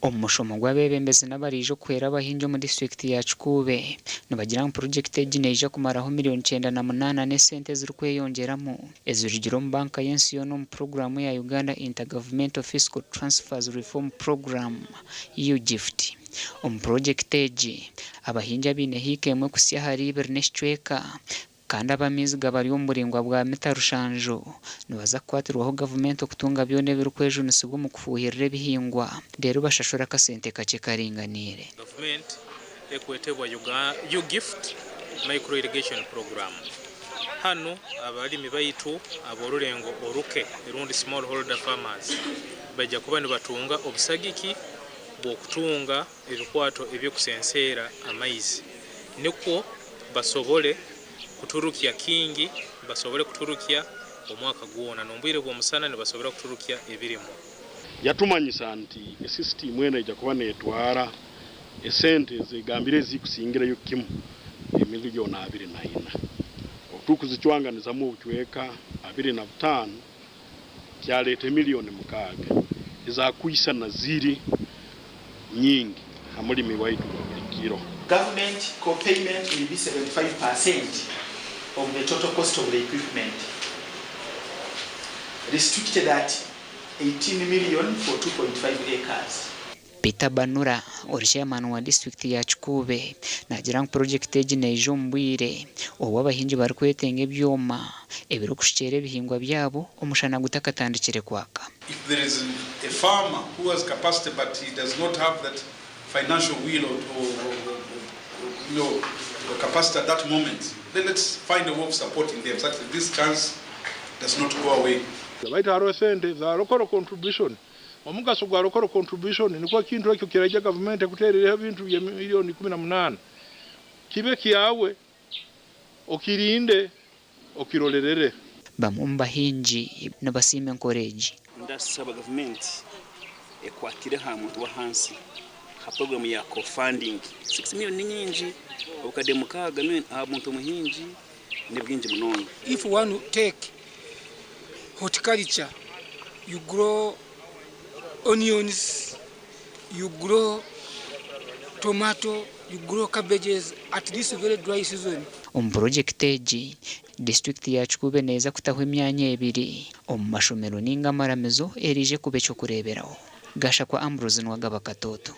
Omushomo gw'abebembezi n'abarijo kwera abahingi mu district ya Kikuube nibagira ngu purogyekiti egi neija kumaraho $98 n'esente zirikweyongeramu ezirugire omu banka y'ensi yoona omu programu ya Uganda Intergovernmental Fiscal Transfers Reform Program (EUGIFT). Omu purogyekiti egi abahingi abaine hiika emwe kusya hari 2 n'ekicweka kandi abamizi gabari omu buringwa bwa mita rushanju nibaza kukwatirwaho gavumenti okutunga byona ebirikwejunisibwa omu kufuhirira ebihingwa rero bashashura akasente kakye karinganiire. Gavumenti ekwetebwa EUGIFT Micro Irrigation Program. Hano abalimi baitu ab'orurengo oruke erundi small holder farmers bajja kuba nibatunga obusagiki bw'okutunga ebikwato eby'okusenseera amaizi nikwo basobole kuturukya kingi basobole kuturukya omwaka gwona n'obwire bw'omusana nibasobora kuturukya ebirimo. Yatumanyisa nti esystem eno ejja kuba netwara esente zegambire zikusingirayo kimu $24 million. Otukuzicwanganizamu obucweka 25 kyaleeta $6 ezakuyisa na ziri nyingi amulimi waitu buli kiro. Government co-payment will be 75% of the total cost of the equipment, restricted at 18 million for 2.5 acres. Peter Banura chairman wa district ya Kikuube nagira ngu purogyekiti egi neija omu bwire obwo abahingi barikwetenga ebyoma ebirikushukera ebihingwa byabo omushana gutakatandikire kwaka. If there is a farmer who has capacity but he does not have that financial will or capacity at that moment, then let's find a way of supporting them such that this chance does not go away. Baita haro sente za local contribution. Omugaso gwa local contribution nikwa kintu ekyo kiraja government kuterera ebintu bya milioni 18 kibe kiyawe okirinde okirolerere. Bamwe mu bahingi nabasime encourage ndasaba government ekwatire ha muntu wa hansi ha program ya co-funding 6 million nyingi obukade mukaga muntu muhingi ne bwingi munono. If you want to take horticulture, you grow onions, you grow tomato, you grow cabbages at this very dry season. Omu purogyekiti egi district ya Kikuube neeza kutaho emyanya 2 omu mashomero ninga amaramizo erije kuba ekyokureeberaho. Gasha kwa Ambrose Nwagaba Katoto.